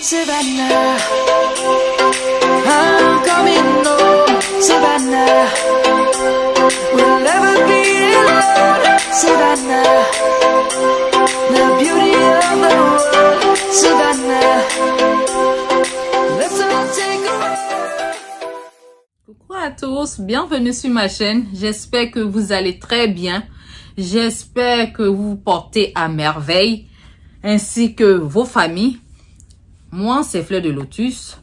Savannah, I'm coming home, Savannah, we'll never be alone, Savannah, the beauty of the world, Savannah, let's all take a ride. Coucou à tous, bienvenue sur ma chaîne, j'espère que vous allez très bien, j'espère que vous vous portez à merveille, ainsi que vos familles. Moi, c'est Fleur de Lotus.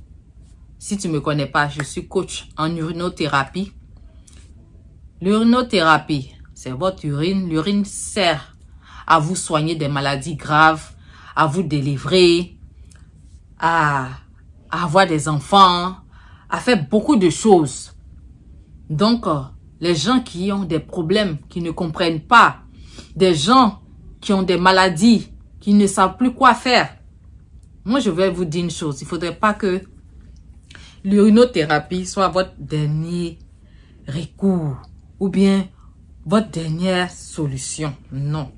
Si tu ne me connais pas, je suis coach en urinothérapie. L'urinothérapie, c'est votre urine. L'urine sert à vous soigner des maladies graves, à vous délivrer, à avoir des enfants, à faire beaucoup de choses. Donc, les gens qui ont des problèmes, qui ne comprennent pas, des gens qui ont des maladies, qui ne savent plus quoi faire, moi, je vais vous dire une chose. Il ne faudrait pas que l'urinothérapie soit votre dernier recours ou bien votre dernière solution. Non.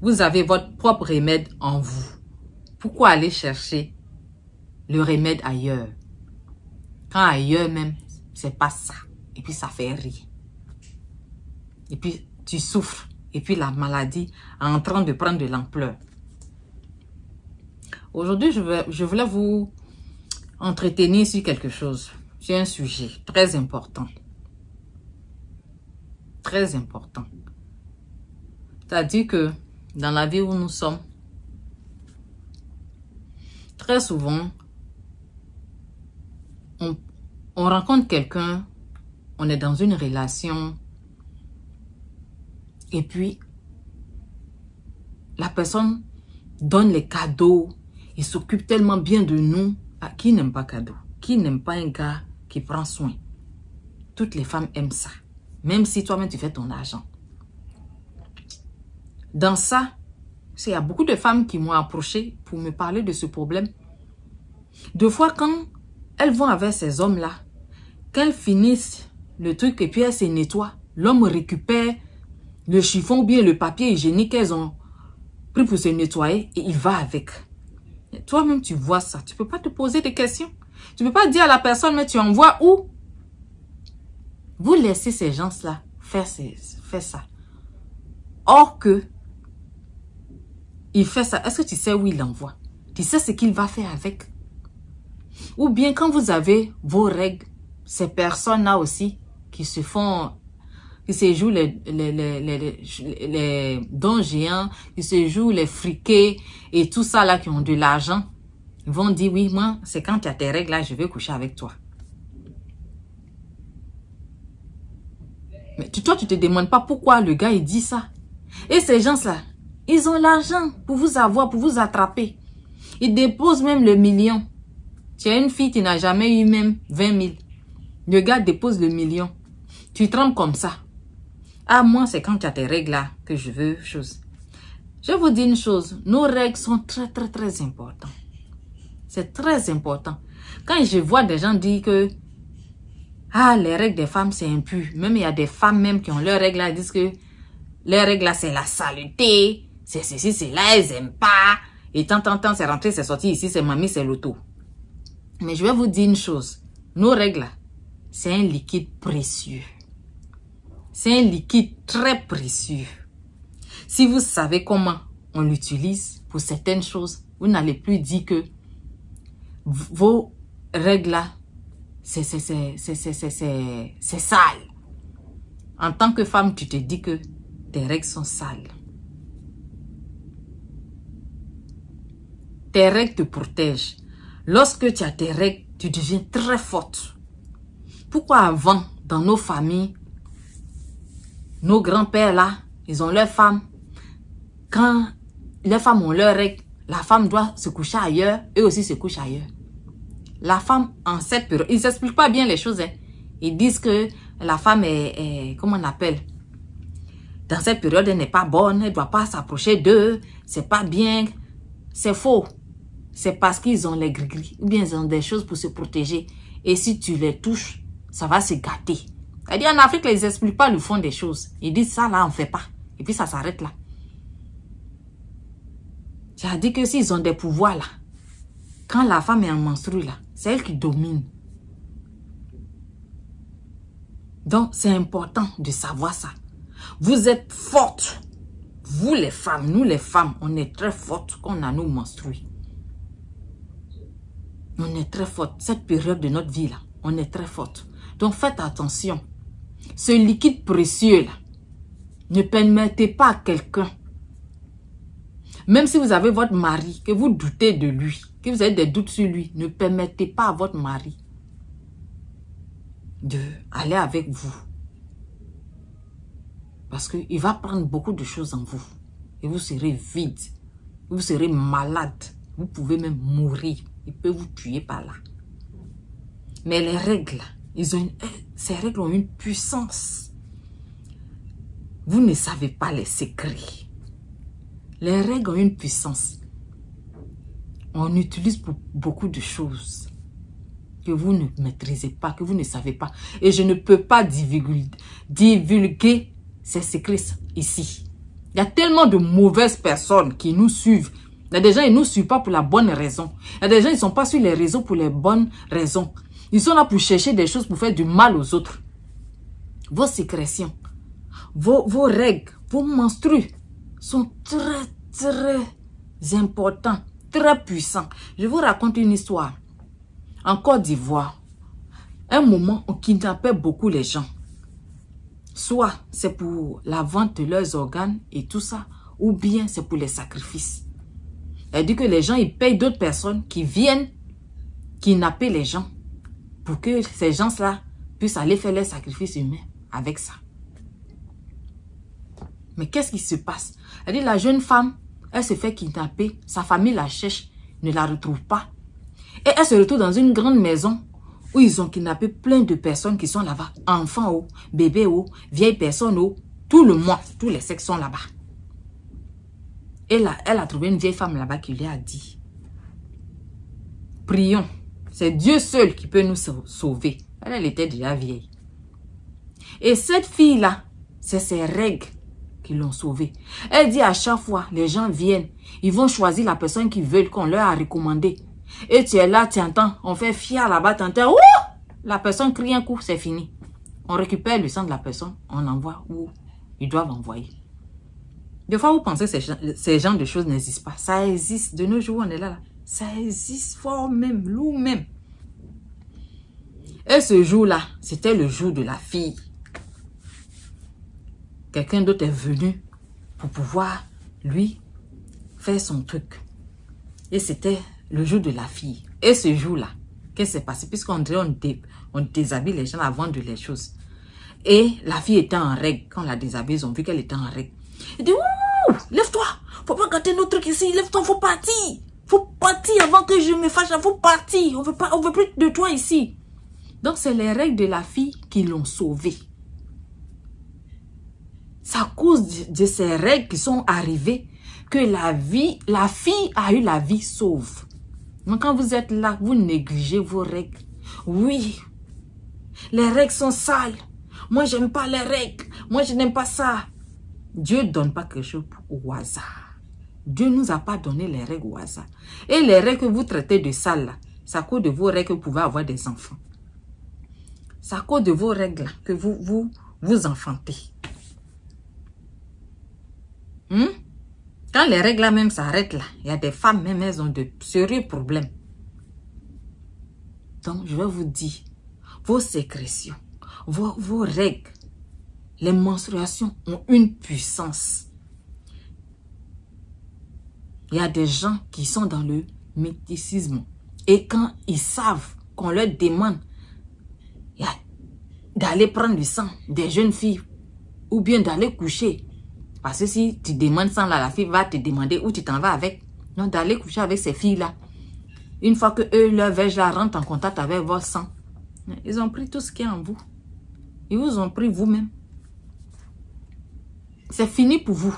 Vous avez votre propre remède en vous. Pourquoi aller chercher le remède ailleurs? Quand ailleurs même, c'est pas ça. Et puis ça fait rire. Et puis tu souffres. Et puis la maladie est en train de prendre de l'ampleur. Aujourd'hui, je voulais vous entretenir sur quelque chose. Sur un sujet très important. Très important. C'est-à-dire que dans la vie où nous sommes, très souvent, on rencontre quelqu'un, on est dans une relation, et puis la personne donne les cadeaux, il s'occupe tellement bien de nous. Ah, qui n'aime pas cadeau? Qui n'aime pas un gars qui prend soin? Toutes les femmes aiment ça. Même si toi-même tu fais ton argent. Dans ça, il y a beaucoup de femmes qui m'ont approché pour me parler de ce problème. Deux fois quand elles vont avec ces hommes-là, quand elles finissent le truc et puis elles se nettoient, l'homme récupère le chiffon ou bien le papier hygiénique qu'elles ont pris pour se nettoyer et il va avec. Toi-même, tu vois ça. Tu ne peux pas te poser des questions. Tu ne peux pas dire à la personne, mais tu envoies où? Vous laissez ces gens-là faire ça. Or que, il fait ça. Est-ce que tu sais où il l'envoie? Tu sais ce qu'il va faire avec? Ou bien quand vous avez vos règles, ces personnes-là aussi qui se font... qui se jouent les dons géants, qui se jouent les friqués et tout ça là qui ont de l'argent, ils vont dire oui, moi, c'est quand tu as tes règles là, je vais coucher avec toi. Mais toi, tu te demandes pas pourquoi le gars il dit ça. Et ces gens-là, ils ont l'argent pour vous avoir, pour vous attraper. Ils déposent même le million. Tu as une fille qui n'a jamais eu même 20 000. Le gars dépose le million. Tu trembles comme ça. Ah, moi, c'est quand tu as tes règles là que je veux chose. Je vous dis une chose. Nos règles sont très, très, très importantes. C'est très important. Quand je vois des gens dire que ah, les règles des femmes, c'est impur. Même il y a des femmes même qui ont leurs règles là, disent que leurs règles là, c'est la saleté. C'est ceci, c'est là, elles n'aiment pas. Et tant, c'est rentré, c'est sorti ici, c'est mamie, c'est l'auto. Mais je vais vous dire une chose. Nos règles là, c'est un liquide précieux. C'est un liquide très précieux. Si vous savez comment on l'utilise pour certaines choses, vous n'allez plus dire que vos règles là, c'est sale. En tant que femme, tu te dis que tes règles sont sales. Tes règles te protègent. Lorsque tu as tes règles, tu deviens très forte. Pourquoi avant, dans nos familles, nos grands-pères là, ils ont leurs femmes. Quand les femmes ont leurs règles, la femme doit se coucher ailleurs, eux aussi se couchent ailleurs. La femme en cette période, ils n'expliquent pas bien les choses. Hein. Ils disent que la femme est comment on appelle? Dans cette période, elle n'est pas bonne, elle ne doit pas s'approcher d'eux, c'est pas bien. C'est faux. C'est parce qu'ils ont les gris-gris, ou bien ils ont des choses pour se protéger. Et si tu les touches, ça va se gâter. C'est-à-dire en Afrique, ils n'expliquent pas le fond des choses. Ils disent ça là, on ne fait pas. Et puis ça s'arrête là. C'est-à-dire que s'ils ont des pouvoirs là, quand la femme est en menstrue là, c'est elle qui domine. Donc, c'est important de savoir ça. Vous êtes fortes. Vous les femmes, nous les femmes, on est très fortes quand on a nos menstrues. On est très fortes. Cette période de notre vie là, on est très fortes. Donc, faites attention. Ce liquide précieux là, ne permettez pas à quelqu'un, même si vous avez votre mari, que vous doutez de lui, que vous avez des doutes sur lui, ne permettez pas à votre mari d'aller avec vous. Parce qu'il va prendre beaucoup de choses en vous. Et vous serez vide. Vous serez malade. Vous pouvez même mourir. Il peut vous tuer par là. Mais les règles, ces règles ont une puissance. Vous ne savez pas les secrets. Les règles ont une puissance. On utilise pour beaucoup de choses que vous ne maîtrisez pas, que vous ne savez pas. Et je ne peux pas divulguer ces secrets ici. Il y a tellement de mauvaises personnes qui nous suivent. Il y a des gens qui ne nous suivent pas pour la bonne raison. Il y a des gens qui ne sont pas sur les réseaux pour les bonnes raisons. Ils sont là pour chercher des choses pour faire du mal aux autres. Vos sécrétions, vos règles, vos menstrues sont très, très importants, très puissants. Je vous raconte une histoire. En Côte d'Ivoire, un moment, on kidnappait beaucoup les gens. Soit c'est pour la vente de leurs organes et tout ça, ou bien c'est pour les sacrifices. Elle dit que les gens, ils payent d'autres personnes qui viennent kidnapper les gens pour que ces gens-là puissent aller faire les sacrifices humains avec ça. Mais qu'est-ce qui se passe? Elle dit la jeune femme, elle se fait kidnapper, sa famille la cherche, ne la retrouve pas. Et elle se retrouve dans une grande maison où ils ont kidnappé plein de personnes qui sont là-bas. Enfants, bébés, vieilles personnes, tout le monde, tous les sexes sont là-bas. Et là, elle a trouvé une vieille femme là-bas qui lui a dit, prions, c'est Dieu seul qui peut nous sauver. Elle était déjà vieille. Et cette fille-là, c'est ses règles qui l'ont sauvée. Elle dit à chaque fois, les gens viennent, ils vont choisir la personne qu'ils veulent, qu'on leur a recommandé. Et tu es là, tu entends, on fait fier là-bas, tu entends, la personne crie un coup, c'est fini. On récupère le sang de la personne, on envoie où ils doivent envoyer. Des fois, vous pensez que ces genres de choses n'existent pas. Ça existe. De nos jours, on est là. Ça existe fort même, lourd même. Et ce jour-là, c'était le jour de la fille. Quelqu'un d'autre est venu pour pouvoir, lui, faire son truc. Et c'était le jour de la fille. Et ce jour-là, qu'est-ce qui s'est passé? Puisqu'on dirait on déshabille les gens avant de les choses. Et la fille était en règle. Quand on la déshabille, ils ont vu qu'elle était en règle. Il dit, ouh, lève-toi. Faut pas gâter nos trucs ici. Lève-toi, faut partir. Faut partir avant que je me fâche. Faut partir. On veut plus de toi ici. Donc, c'est les règles de la fille qui l'ont sauvée. C'est à cause de ces règles qui sont arrivées que la fille a eu la vie sauve. Donc, quand vous êtes là, vous négligez vos règles. Oui, les règles sont sales. Moi, j'aime pas les règles. Moi, je n'aime pas ça. Dieu ne donne pas quelque chose au hasard. Dieu ne nous a pas donné les règles au hasard. Et les règles que vous traitez de sales, là, c'est à cause de vos règles que vous pouvez avoir des enfants. C'est à cause de vos règles là, que vous enfantez. Quand les règles là même s'arrêtent là, il y a des femmes même, elles ont de sérieux problèmes. Donc, je vais vous dire, vos sécrétions, vos règles, les menstruations ont une puissance. Il y a des gens qui sont dans le mysticisme. Et quand ils savent qu'on leur demande d'aller prendre du sang des jeunes filles ou bien d'aller coucher. Parce que si tu demandes ça, là, la fille va te demander où tu t'en vas avec. Non, d'aller coucher avec ces filles-là. Une fois que eux, leur verge là, rentre en contact avec votre sang, ils ont pris tout ce qui est en vous. Ils vous ont pris vous-même. C'est fini pour vous.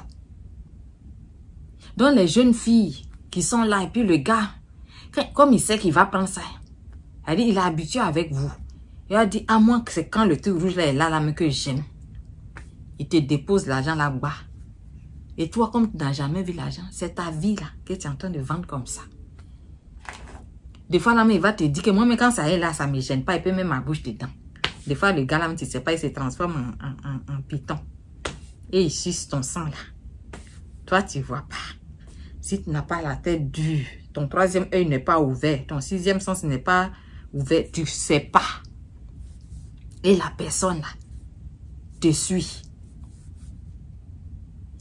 Donc les jeunes filles qui sont là, et puis le gars, comme il sait qu'il va prendre ça, il est habitué avec vous. Il a dit, à moi que c'est quand le truc rouge là est là, mais que j'aime. Il te dépose l'argent là-bas. Et toi, comme tu n'as jamais vu l'argent, c'est ta vie là que tu es en train de vendre comme ça. Des fois, là, il va te dire que moi, mais quand ça est là, ça ne me gêne pas. Il peut même ma bouche dedans. Des fois, le gars là, tu ne sais pas, il se transforme en python. Et il suce ton sang là. Toi, tu ne vois pas. Si tu n'as pas la tête dure, ton troisième œil n'est pas ouvert, ton sixième sens n'est pas ouvert, tu ne sais pas. Et la personne là te suit.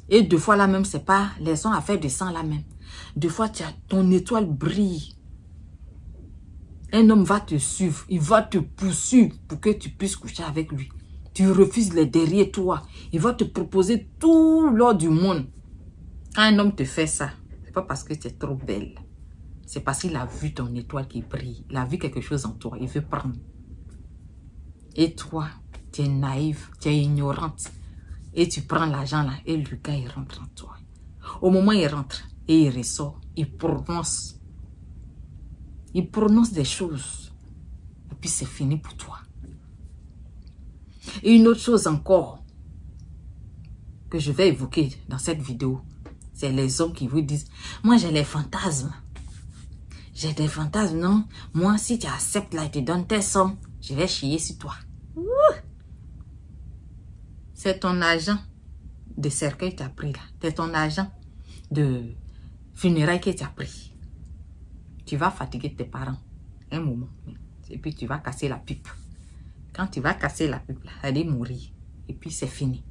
Et deux fois là même, c'est pas les sons à faire de sang là même. Deux fois, ton étoile brille. Un homme va te suivre, il va te poursuivre pour que tu puisses coucher avec lui. Tu refuses les derrière toi. Il va te proposer tout l'or du monde. Quand un homme te fait ça, c'est pas parce que tu es trop belle. C'est parce qu'il a vu ton étoile qui brille. Il a vu quelque chose en toi. Il veut prendre. Et toi, tu es naïve, tu es ignorante. Et tu prends l'argent là et le gars il rentre en toi. Au moment où il rentre et il ressort, il prononce des choses. Et puis c'est fini pour toi. Et une autre chose encore que je vais évoquer dans cette vidéo, c'est les hommes qui vous disent, moi j'ai les fantasmes. J'ai des fantasmes, non? Moi si tu acceptes là et te donnes tes sommes, je vais chier sur toi. C'est ton agent de cercueil qui t'a pris là. C'est ton agent de funérailles qui t'a pris. Tu vas fatiguer tes parents un moment. Et puis tu vas casser la pipe. Quand tu vas casser la pipe, là, elle est mourir. Et puis c'est fini.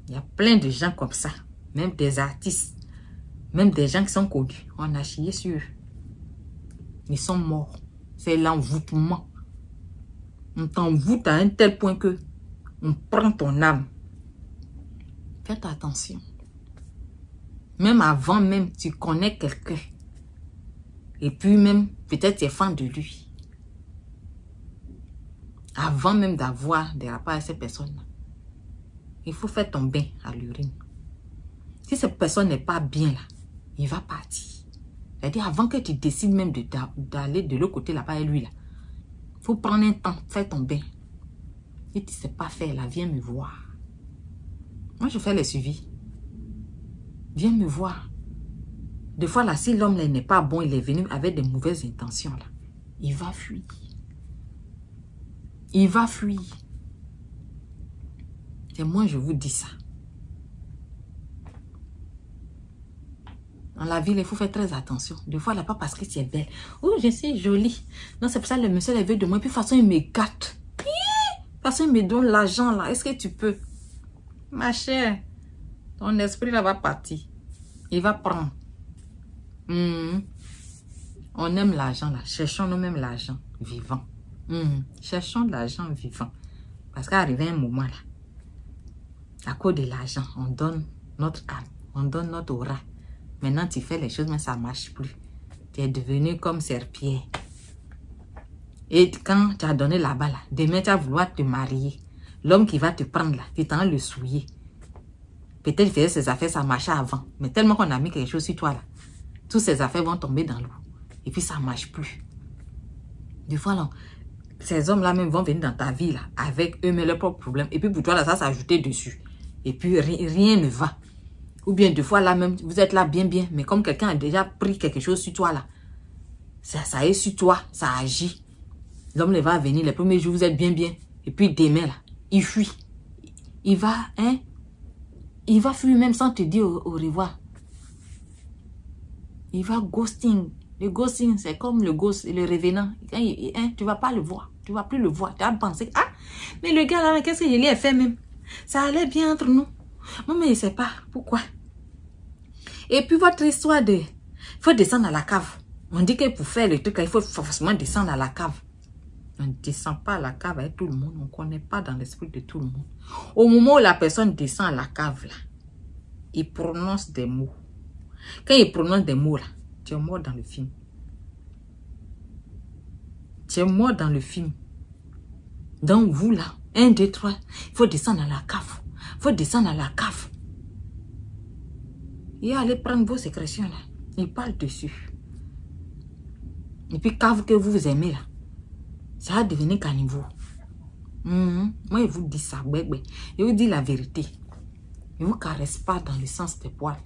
Il y a plein de gens comme ça. Même des artistes. Même des gens qui sont connus. On a chié sur eux. Ils sont morts. C'est l'envoûtement. On t'envoûte à un tel point que on prend ton âme. Faites attention. Même avant même, tu connais quelqu'un. Et puis même, peut-être tu es fan de lui. Avant même d'avoir des rapports avec cette personne-là, il faut faire ton bain à l'urine. Si cette personne n'est pas bien là, il va partir. C'est-à-dire avant que tu décides même d'aller de l'autre côté là-bas et lui là, il faut prendre un temps, faire ton bain. Si tu ne sais pas faire là, viens me voir. Moi, je fais les suivis. Viens me voir. Des fois, là, si l'homme n'est pas bon, il est venu avec de mauvaises intentions, là, il va fuir. Il va fuir. Et moi, je vous dis ça. Dans la ville, il faut faire très attention. Des fois, là, pas parce que tu es belle. Oh, je suis jolie. Non, c'est pour ça que le monsieur est veut de moi. Puis, de toute façon, il me gâte. De toute façon, il me donne l'argent, là. Est-ce que tu peux? Ma chère, ton esprit, là, va partir. Il va prendre. On aime l'argent, là. Cherchons nous-mêmes l'argent vivant. Cherchons de l'argent vivant. Parce qu'arrivé un moment, là, à cause de l'argent, on donne notre âme. On donne notre aura. Maintenant, tu fais les choses, mais ça ne marche plus. Tu es devenu comme serpillère. Et quand tu as donné là-bas, là, demain, tu vas vouloir te marier. L'homme qui va te prendre là, tu t'en le souiller. Peut-être qu'il faisait ses affaires, ça marchait avant. Mais tellement qu'on a mis quelque chose sur toi là, toutes ces affaires vont tomber dans l'eau. Et puis ça ne marche plus. Des fois, là, ces hommes-là même vont venir dans ta vie là, avec eux-mêmes leurs propres problèmes. Et puis pour toi, là, ça s'ajouter dessus. Et puis rien ne va. Ou bien des fois, là même, vous êtes là bien, mais comme quelqu'un a déjà pris quelque chose sur toi là, ça est sur toi, ça agit. L'homme va venir, les premiers jours, vous êtes bien. Et puis demain, là, il fuit. Il va fuir même sans te dire au revoir. Il va ghosting. Le ghosting, c'est comme le ghost, le revenant. Tu ne vas pas le voir. Tu ne vas plus le voir. Tu vas penser, ah, mais le gars là, qu'est-ce que je lui ai fait même? Ça allait bien entre nous. Moi, mais je ne sais pas pourquoi. Et puis votre histoire de... Il faut descendre à la cave. On dit que pour faire le truc, il faut forcément descendre à la cave. On ne descend pas à la cave avec tout le monde. On ne connaît pas dans l'esprit de tout le monde. Au moment où la personne descend à la cave, là, il prononce des mots. Quand il prononce des mots, là, tu es mort dans le film. Tu es mort dans le film. Donc vous, là, 1, 2, 3, il faut descendre à la cave. Il faut descendre à la cave. Et allez prendre vos sécrétions, là. Il parle dessus. Et puis, cave que vous aimez, là, ça va devenir caniveau. Moi, je vous dis ça, bébé. Je vous dis la vérité. Il ne vous caresse pas dans le sens des poils.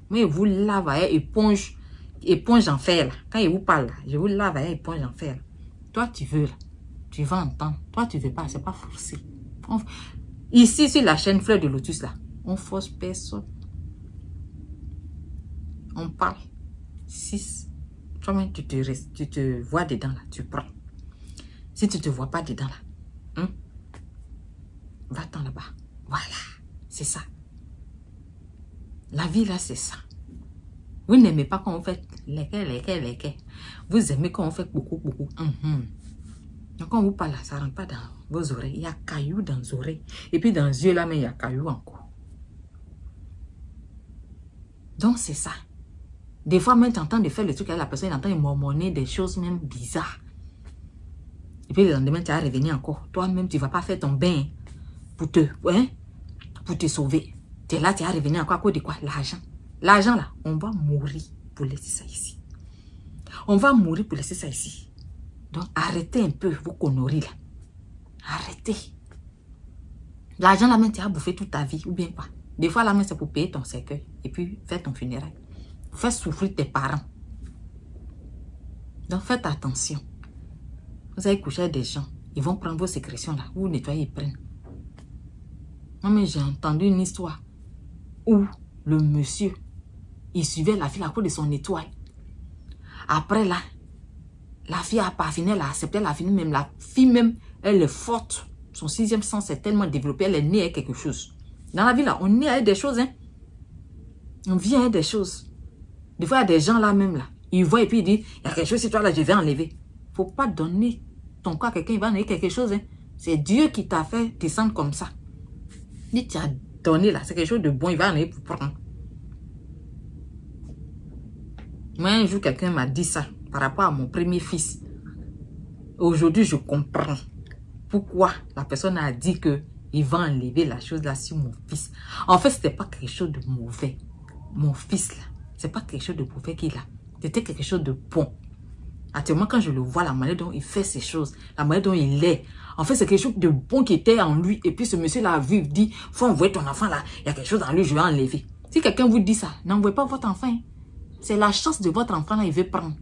Mais il vous lave avec éponge en fer. Là. Quand il vous parle, là, je vous lave avec éponge en fer. Là. Toi, tu veux, là. Tu vas entendre. Toi, tu ne veux pas. Ce n'est pas forcé. Ici, sur la chaîne Fleur de Lotus, là, on force personne. On parle. 6. Toi-même, tu te vois dedans, là. Tu prends. Si tu ne te vois pas dedans, là, va-t'en là-bas. Voilà. C'est ça. La vie, là, c'est ça. Vous n'aimez pas quand on fait lesquels. Vous aimez quand on fait beaucoup. Donc, quand on vous parle, ça ne rentre pas dans vos oreilles. Il y a cailloux dans les oreilles. Et puis, dans les yeux, là, mais il y a cailloux encore. Donc, c'est ça. Des fois, même, tu entends de faire le truc avec la personne, il entend mormonner des choses même bizarres. Et puis, le lendemain, tu vas revenir encore. Toi-même, tu ne vas pas faire ton bain pour te sauver. Tu es là, tu vas revenir encore à cause de quoi? L'argent. L'argent, là, on va mourir pour laisser ça ici. On va mourir pour laisser ça ici. Donc, arrêtez un peu vos conneries, là. Arrêtez. L'argent, là, même, tu as bouffé toute ta vie, ou bien quoi. Des fois, là, même, c'est pour payer ton cercueil. Et puis, faire ton funérail. Faire souffrir tes parents. Donc, faites attention. Vous allez coucher avec des gens. Ils vont prendre vos sécrétions, là. Vous nettoyez, ils prennent. Non, mais j'ai entendu une histoire où le monsieur, il suivait la fille à cause de son étoile. Après, là, la fille a parvenu, elle a accepté la fille, même la fille même, elle est forte. Son 6e sens est tellement développé, elle est née avec quelque chose. Dans la vie, là, on est avec des choses, hein. On vient avec des choses. Des fois, il y a des gens là même, là. Ils voient et puis ils disent, il y a quelque chose sur toi, là, je vais enlever. Il ne faut pas donner ton corps à quelqu'un, il va enlever quelque chose, hein. C'est Dieu qui t'a fait descendre comme ça. Si tu as donné, là, c'est quelque chose de bon, il va enlever pour prendre. Moi, un jour, quelqu'un m'a dit ça par rapport à mon premier fils. Aujourd'hui, je comprends pourquoi la personne a dit qu'il va enlever la chose là sur mon fils. En fait, ce n'était pas quelque chose de mauvais. Mon fils là, ce n'est pas quelque chose de mauvais qu'il a. C'était quelque chose de bon. Actuellement, quand je le vois, la manière dont il fait ces choses, la manière dont il est, en fait, c'est quelque chose de bon qui était en lui. Et puis, ce monsieur-là a vu, il dit, faut envoyer ton enfant là, il y a quelque chose en lui, je vais enlever. Si quelqu'un vous dit ça, n'envoyez pas votre enfant. Hein. C'est la chance de votre enfant là, il veut prendre.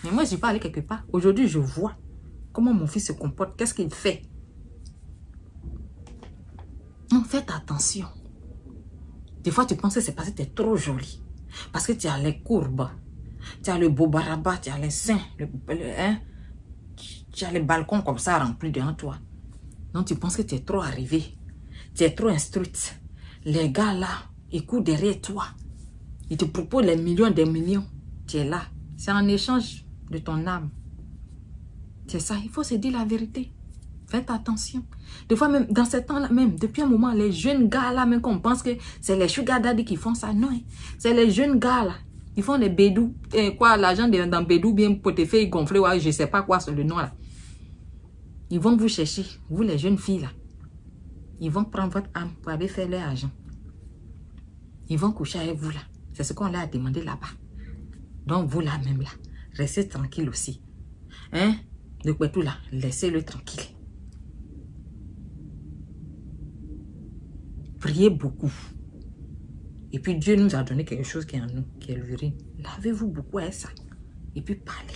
Mais moi, je ne vais pas aller quelque part. Aujourd'hui, je vois comment mon fils se comporte, qu'est-ce qu'il fait. Donc, faites attention. Des fois, tu penses que c'est parce que tu es trop jolie. Parce que tu as les courbes. Tu as le beau baraba, tu as les seins. Tu as les balcons comme ça remplis devant toi. Donc, tu penses que tu es trop arrivée. Tu es trop instruite. Les gars là, ils courent derrière toi. Ils te proposent les millions des millions. Tu es là. C'est en échange de ton âme. C'est ça, il faut se dire la vérité. Faites attention. Des fois, même dans ce temps-là, même depuis un moment, les jeunes gars là, même qu'on pense que c'est les sugar daddy qui font ça. Non, c'est les jeunes gars là. Ils font les bédous. Quoi, l'argent dans bédou, bien portefeuille gonflé, ouais, je sais pas quoi, c'est le nom là. Ils vont vous chercher, vous les jeunes filles là. Ils vont prendre votre âme pour aller faire leur argent. Ils vont coucher avec vous là. C'est ce qu'on leur a demandé là-bas. Donc vous là même là, restez tranquille aussi. Hein? De quoi tout là, laissez-le tranquille. Priez beaucoup. Et puis Dieu nous a donné quelque chose qui est en nous, qui est l'urine. Lavez-vous beaucoup avec ça. Et puis parlez.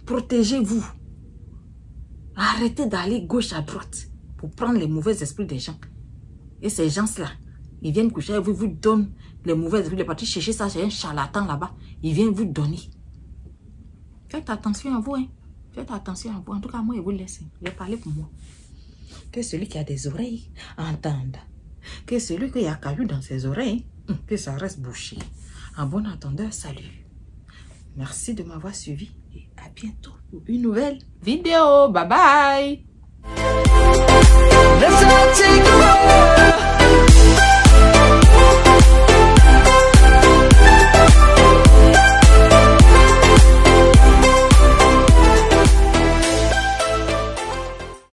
Protégez-vous. Arrêtez d'aller gauche à droite pour prendre les mauvais esprits des gens. Et ces gens-là, ils viennent coucher avec vous, vous donnent les mauvais esprits. Ils sont partis chercher ça chez un charlatan là-bas. Ils viennent vous donner. Faites attention à vous. Hein. Faites attention à vous. En tout cas, moi, je vous laisse. Je vais parler pour moi. Que celui qui a des oreilles entende. Que celui qui a caillou dans ses oreilles, que ça reste bouché. En bon entendeur, salut. Merci de m'avoir suivi et à bientôt pour une nouvelle vidéo. Bye bye. Let's all take a walk.